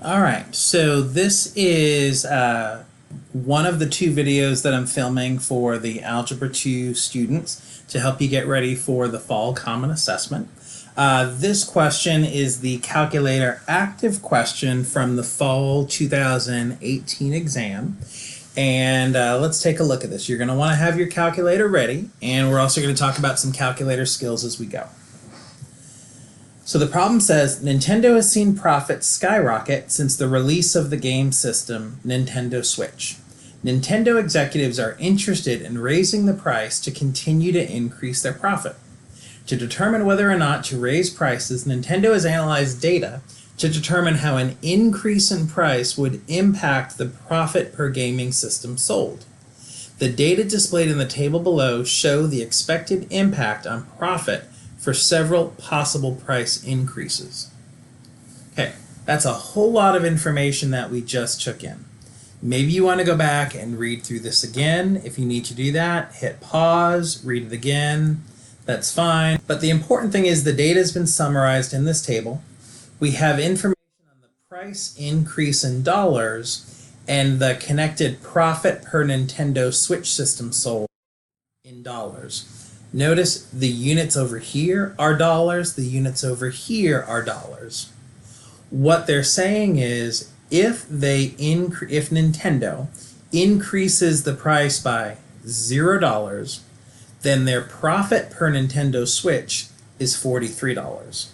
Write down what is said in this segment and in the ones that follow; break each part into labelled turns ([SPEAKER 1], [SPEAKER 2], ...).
[SPEAKER 1] All right, so this is one of the two videos that I'm filming for the Algebra 2 students to help you get ready for the Fall Common Assessment. This question is the calculator active question from the Fall 2018 exam. And let's take a look at this. You're going to want to have your calculator ready, and we're also going to talk about some calculator skills as we go. So the problem says, Nintendo has seen profits skyrocket since the release of the game system Nintendo Switch. Nintendo executives are interested in raising the price to continue to increase their profit. To determine whether or not to raise prices, Nintendo has analyzed data to determine how an increase in price would impact the profit per gaming system sold. The data displayed in the table below show the expected impact on profit for several possible price increases. Okay, that's a whole lot of information that we just took in. Maybe you want to go back and read through this again. If you need to do that, hit pause, read it again. That's fine. But the important thing is the data has been summarized in this table. We have information on the price increase in dollars and the connected profit per Nintendo Switch system sold in dollars. Notice the units over here are dollars, the units over here are dollars. What they're saying is if Nintendo increases the price by $0, then their profit per Nintendo Switch is $43.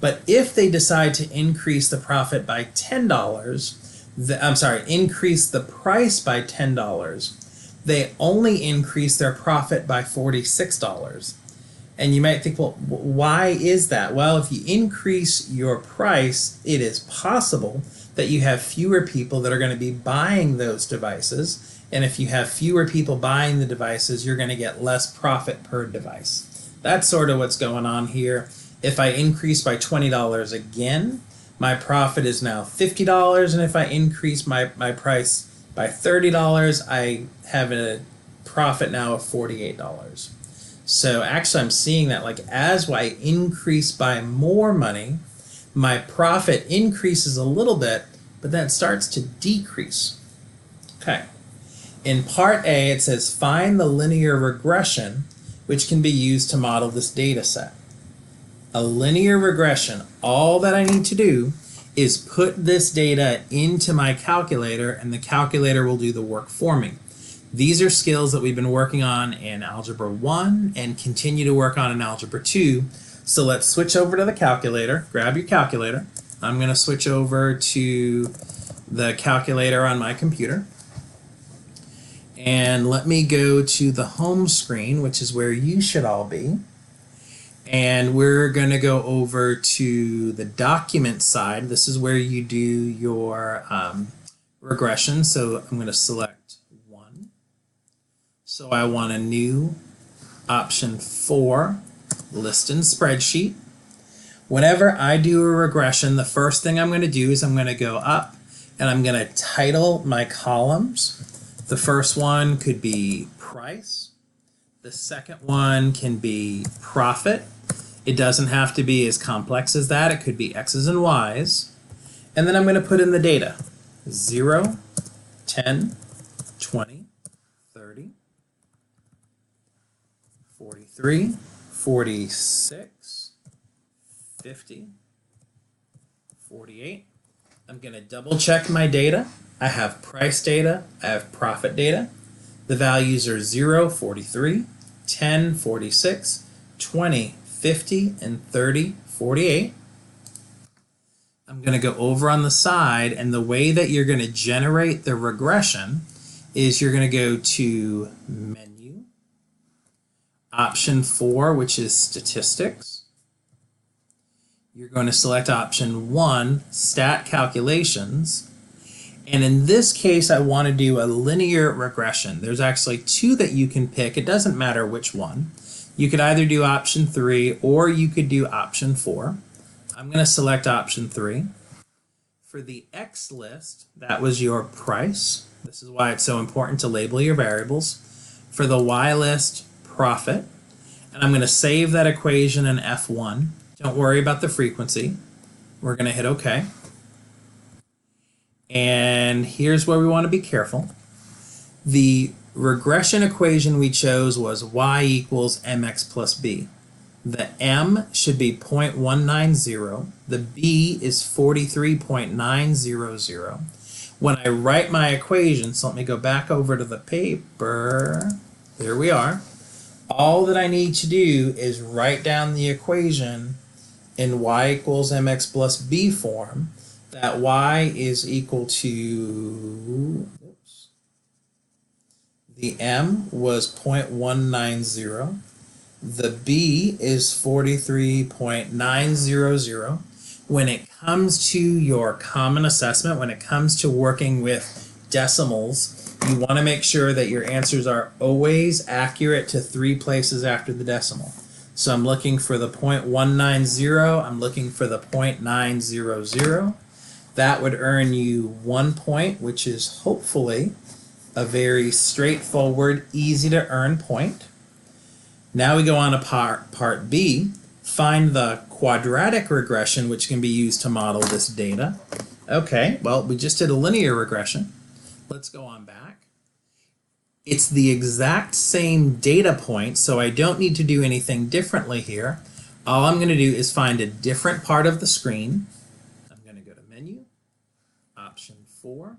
[SPEAKER 1] But if they decide to increase the profit by $10, increase the price by $10, they only increase their profit by $46. And you might think, well, why is that? Well, if you increase your price, it is possible that you have fewer people that are going to be buying those devices. And if you have fewer people buying the devices, you're going to get less profit per device. That's sort of what's going on here. If I increase by $20 again, my profit is now $50. And if I increase my price by $30, I have a profit now of $48. So actually I'm seeing that like as I increase by more money, my profit increases a little bit, but then it starts to decrease. Okay. In part A, it says find the linear regression which can be used to model this data set. A linear regression, all that I need to do is put this data into my calculator and the calculator will do the work for me. These are skills that we've been working on in Algebra 1 and continue to work on in Algebra 2. So let's switch over to the calculator. Grab your calculator. I'm going to switch over to the calculator on my computer. And let me go to the home screen, which is where you should all be. And we're going to go over to the document side. This is where you do your regression. So I'm going to select 1. So I want a new option 4, list in spreadsheet. Whenever I do a regression, the first thing I'm going to do is I'm going to go up and I'm going to title my columns. The first one could be price. The second one can be profit. It doesn't have to be as complex as that. It could be X's and Y's. And then I'm going to put in the data. 0, 10, 20, 30, 43, 46, 50, 48. I'm going to double check my data. I have price data. I have profit data. The values are 0, 43, 10, 46, 20, 50, and 30, 48. I'm going to go over on the side, and the way that you're going to generate the regression is you're going to go to Menu, Option 4, which is Statistics. You're going to select Option 1, Stat Calculations. And in this case, I want to do a linear regression. There's actually 2 that you can pick. It doesn't matter which one. You could either do option 3 or you could do option 4. I'm going to select option 3. For the X list, that was your price. This is why it's so important to label your variables. For the Y list, profit. And I'm going to save that equation in F1. Don't worry about the frequency. We're going to hit OK. And here's where we want to be careful. The regression equation we chose was y equals mx plus b. The m should be 0.190. The b is 43.900. When I write my equation, so let me go back over to the paper. There we are. All that I need to do is write down the equation in y equals mx plus b form. That y is equal to, the m was 0.190. The b is 43.900. When it comes to your common assessment, when it comes to working with decimals, you want to make sure that your answers are always accurate to 3 places after the decimal. So I'm looking for the 0.190, I'm looking for the 0.900. That would earn you 1 point, which is hopefully a very straightforward, easy to earn point. Now we go on to part B, find the quadratic regression which can be used to model this data. Okay, well, we just did a linear regression. Let's go on back. It's the exact same data point, so I don't need to do anything differently here. All I'm going to do is find a different part of the screen. I'm going to go to Menu, Option 4.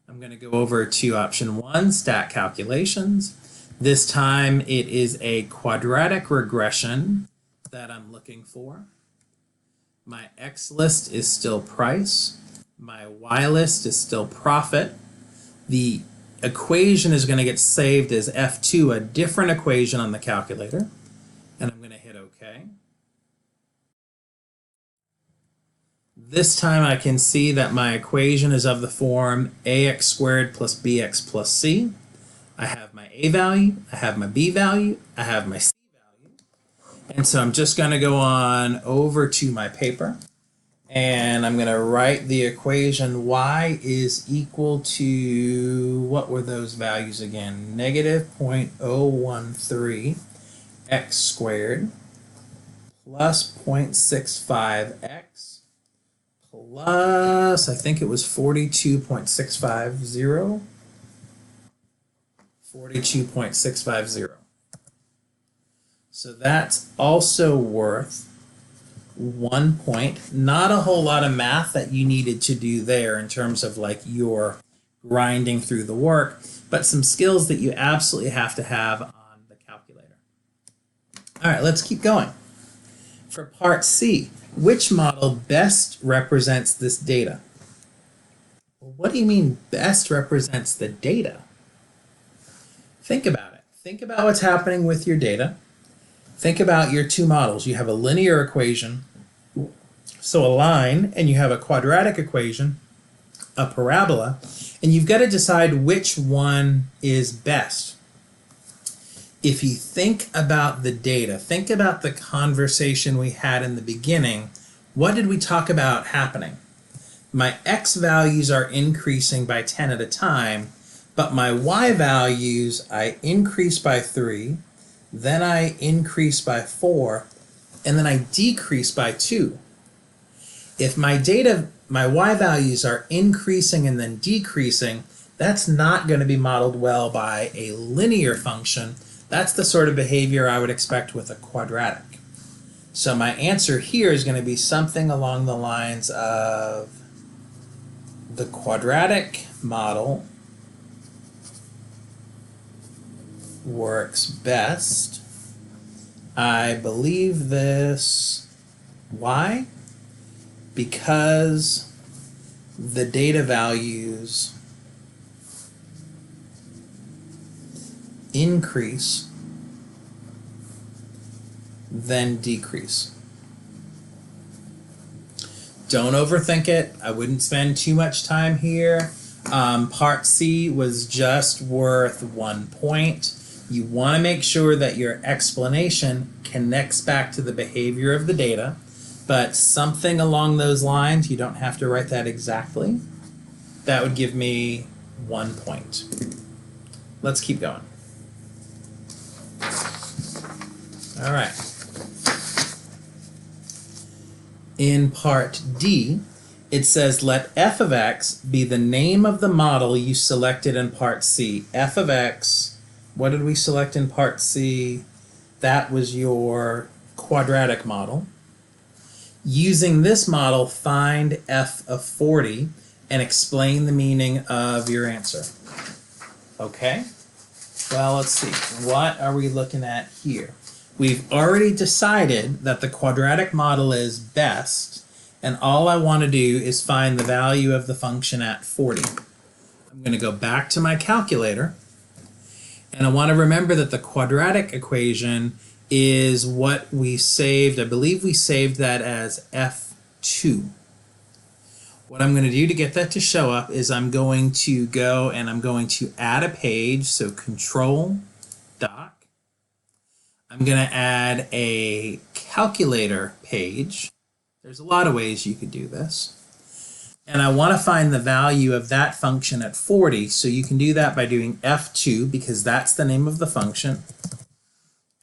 [SPEAKER 1] I'm going to go over to Option 1, Stat Calculations. This time it is a quadratic regression that I'm looking for. My X list is still price. My Y list is still profit. The equation is going to get saved as F2, a different equation on the calculator. And I'm going to hit OK. This time I can see that my equation is of the form ax squared plus bx plus c. I have my a value, I have my b value, I have my c value. And so I'm just going to go on over to my paper and I'm going to write the equation y is equal to, what were those values again? Negative 0.013 x squared plus 0.65x plus, I think it was 42.650. 42.650. So that's also worth 1 point. Not a whole lot of math that you needed to do there in terms of like your grinding through the work, but some skills that you absolutely have to have on the calculator. All right, let's keep going. For part C, which model best represents this data? Well, what do you mean best represents the data? Think about it. Think about what's happening with your data. Think about your two models. You have a linear equation, so a line, and you have a quadratic equation, a parabola, and you've got to decide which one is best. If you think about the data, think about the conversation we had in the beginning, what did we talk about happening? My x values are increasing by 10 at a time, but my y values, I increase by 3, then I increase by 4, and then I decrease by 2. If my y values are increasing and then decreasing, that's not going to be modeled well by a linear function. That's the sort of behavior I would expect with a quadratic. So my answer here is going to be something along the lines of the quadratic model works best. I believe this. Why? Because the data values increase then decrease. Don't overthink it. I wouldn't spend too much time here. Part C was just worth 1 point. You want to make sure that your explanation connects back to the behavior of the data, but something along those lines, you don't have to write that exactly. That would give me 1 point. Let's keep going. All right. In part D, it says let f of x be the name of the model you selected in part C. F of x, what did we select in part C? That was your quadratic model. Using this model, find f of 40 and explain the meaning of your answer. Okay? Well, let's see. What are we looking at here? We've already decided that the quadratic model is best, and all I want to do is find the value of the function at 40. I'm going to go back to my calculator, and I want to remember that the quadratic equation is what we saved. I believe we saved that as F2. What I'm going to do to get that to show up is I'm going to go and I'm going to add a page. So Control, Doc. I'm going to add a calculator page. There's a lot of ways you could do this. And I want to find the value of that function at 40. So you can do that by doing F2 because that's the name of the function.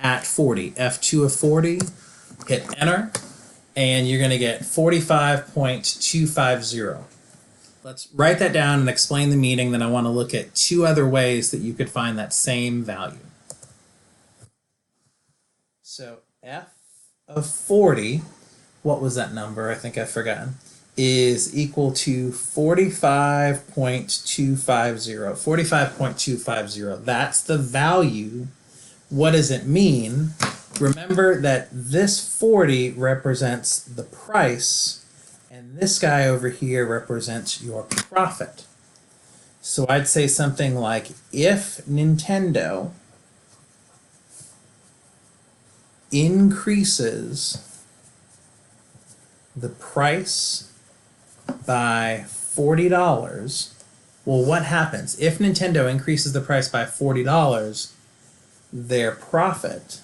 [SPEAKER 1] At 40, F2 of 40, hit enter, and you're going to get 45.250. Let's write that down and explain the meaning. Then I want to look at two other ways that you could find that same value. So F of 40, what was that number? I think I've forgotten. Is equal to 45.250. 45.250. That's the value. What does it mean? Remember that this 40 represents the price, and this guy over here represents your profit. So I'd say something like, if Nintendo increases the price by $40, well, what happens? If Nintendo increases the price by $40, their profit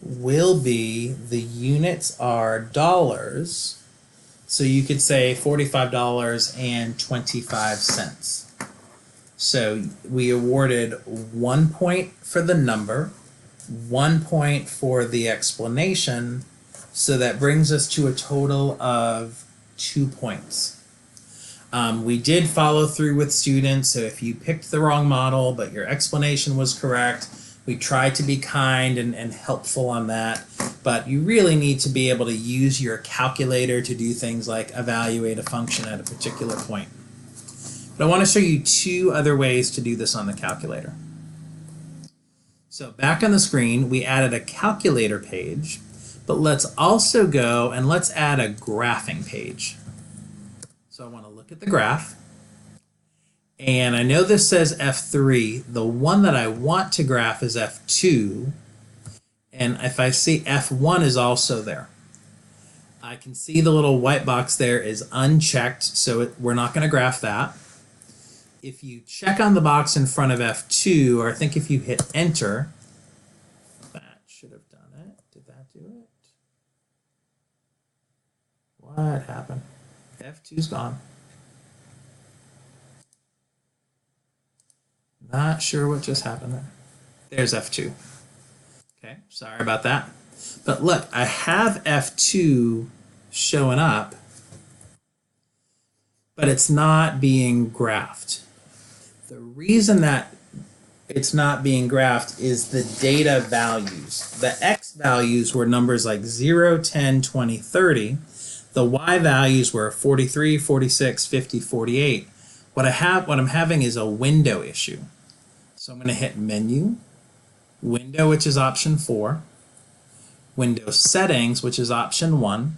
[SPEAKER 1] will be, the units are dollars, so you could say $45.25. So we awarded 1 point for the number, 1 point for the explanation, so that brings us to a total of 2 points. We did follow through with students, so if you picked the wrong model but your explanation was correct, we tried to be kind and helpful on that, but you really need to be able to use your calculator to do things like evaluate a function at a particular point. But I want to show you two other ways to do this on the calculator. So back on the screen, we added a calculator page, but let's also go and let's add a graphing page. So I want to look at the graph, and I know this says F3. The one that I want to graph is F2, and if I see F1 is also there. I can see the little white box there is unchecked, so we're not going to graph that. If you check on the box in front of F2, or I think if you hit enter, that should have done it. Did that do it? What happened? F2's gone. Not sure what just happened there. There's F2. Okay, sorry about that. But look, I have F2 showing up, but it's not being graphed. The reason that it's not being graphed is the data values. The X values were numbers like 0, 10, 20, 30. The Y values were 43, 46, 50, 48. What I'm having is a window issue. So I'm going to hit Menu, Window, which is option 4, Window Settings, which is option 1,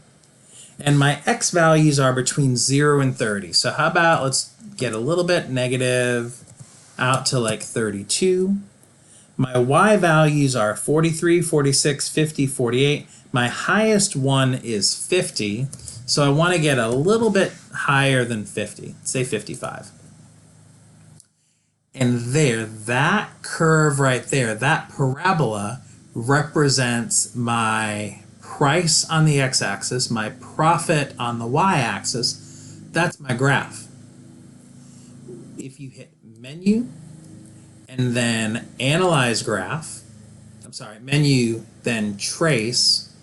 [SPEAKER 1] and my X values are between 0 and 30. So how about let's get a little bit negative out to like 32. My Y values are 43, 46, 50, 48. My highest one is 50. So I want to get a little bit higher than 50, say 55. And there, that curve right there, that parabola represents my price on the x-axis, my profit on the y-axis. That's my graph. If you hit Menu and then Analyze Graph, Menu, then Trace,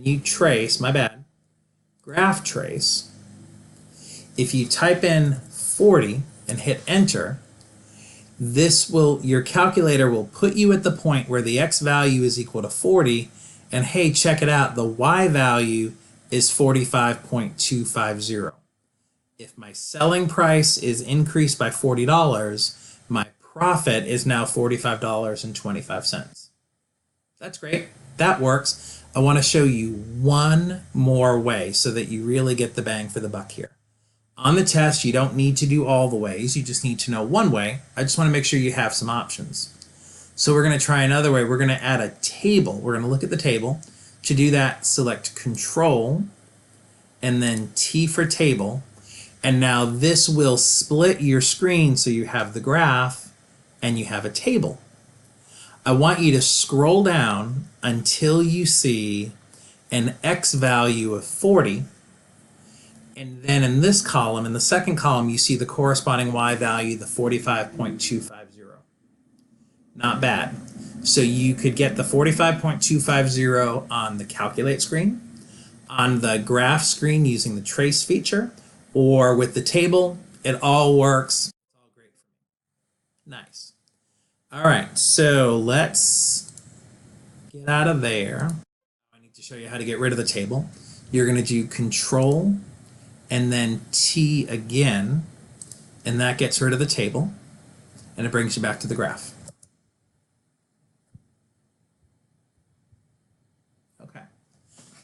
[SPEAKER 1] and you trace, my bad, graph trace, if you type in 40 and hit enter, your calculator will put you at the point where the x value is equal to 40, and hey, check it out, the y value is 45.250. If my selling price is increased by $40, my profit is now $45.25. That's great. That works. I want to show you one more way so that you really get the bang for the buck here. On the test, you don't need to do all the ways. You just need to know one way. I just want to make sure you have some options. So we're going to try another way. We're going to add a table. We're going to look at the table. To do that, select Control and then T for table. And now this will split your screen so you have the graph and you have a table. I want you to scroll down until you see an x value of 40. And then in this column, in the second column, you see the corresponding y value, the 45.250. Not bad. So you could get the 45.250 on the calculate screen, on the graph screen using the trace feature, or with the table. It all works. It's all great for me. Nice. All right, so let's get out of there. I need to show you how to get rid of the table. You're going to do Control and then T again, and that gets rid of the table, and it brings you back to the graph. Okay,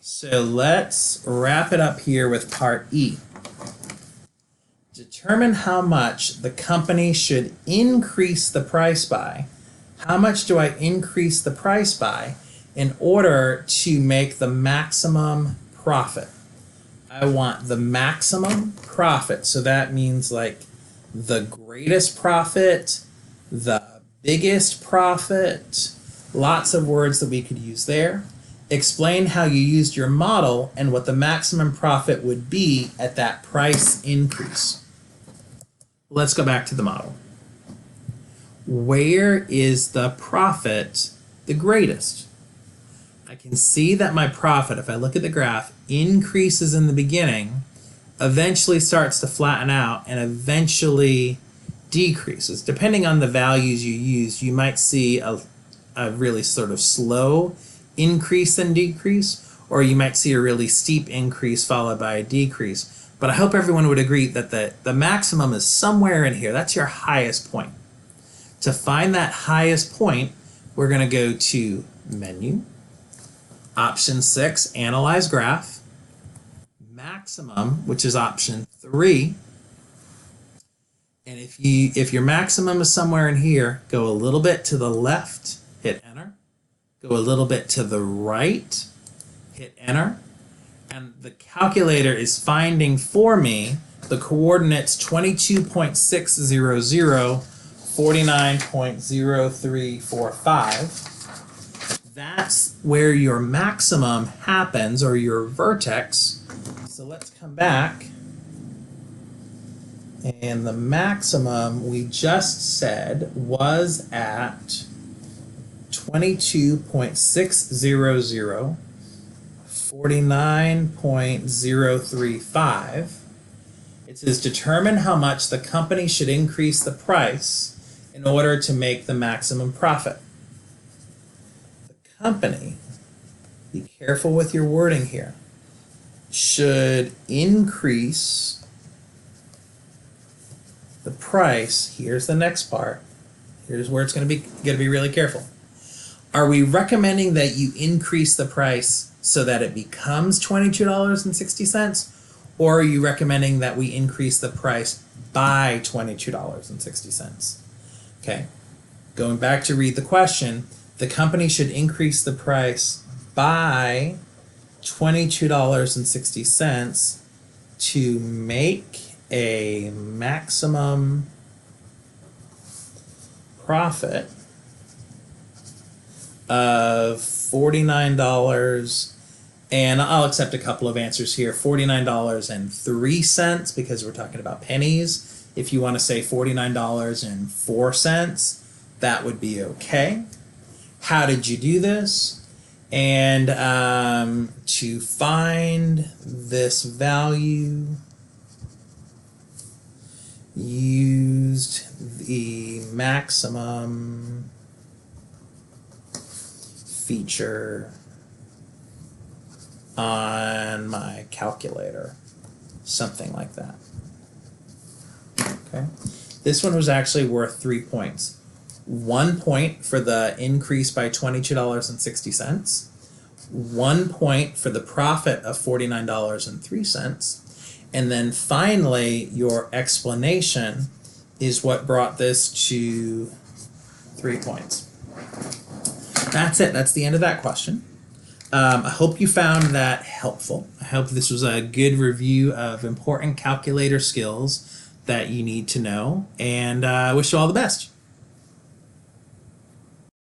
[SPEAKER 1] so let's wrap it up here with part E. Determine how much the company should increase the price by. How much do I increase the price by in order to make the maximum profit? I want the maximum profit, so that means like the greatest profit, the biggest profit, lots of words that we could use there. Explain how you used your model and what the maximum profit would be at that price increase. Let's go back to the model. Where is the profit the greatest? I can see that my profit, if I look at the graph, increases in the beginning, eventually starts to flatten out, and eventually decreases. Depending on the values you use, you might see a really sort of slow increase and decrease, or you might see a really steep increase followed by a decrease. But I hope everyone would agree that the maximum is somewhere in here. That's your highest point. To find that highest point, we're going to go to Menu, Option 6, Analyze Graph, Maximum, which is Option 3. And if your maximum is somewhere in here, go a little bit to the left, hit Enter. Go a little bit to the right, hit Enter. And the calculator is finding for me the coordinates 22.600, 49.0345. That's where your maximum happens, or your vertex. So let's come back. And the maximum we just said was at 22.600, 49.035. It says determine how much the company should increase the price in order to make the maximum profit. The company, be careful with your wording here, should increase the price. Here's the next part. Here's where it's going to be really careful. Are we recommending that you increase the price so that it becomes $22.60, or are you recommending that we increase the price by $22.60? Okay, going back to read the question, the company should increase the price by $22.60 to make a maximum profit of $49, and I'll accept a couple of answers here. $49.03 because we're talking about pennies. If you want to say $49.04, that would be okay. How did you do this? And to find this value, used the maximum feature on my calculator, something like that. Okay, this one was actually worth 3 points. 1 point for the increase by $22.60, 1 point for the profit of $49.03, and then finally your explanation is what brought this to 3 points. That's it. That's the end of that question. I hope you found that helpful. I hope this was a good review of important calculator skills that you need to know, and I wish you all the best.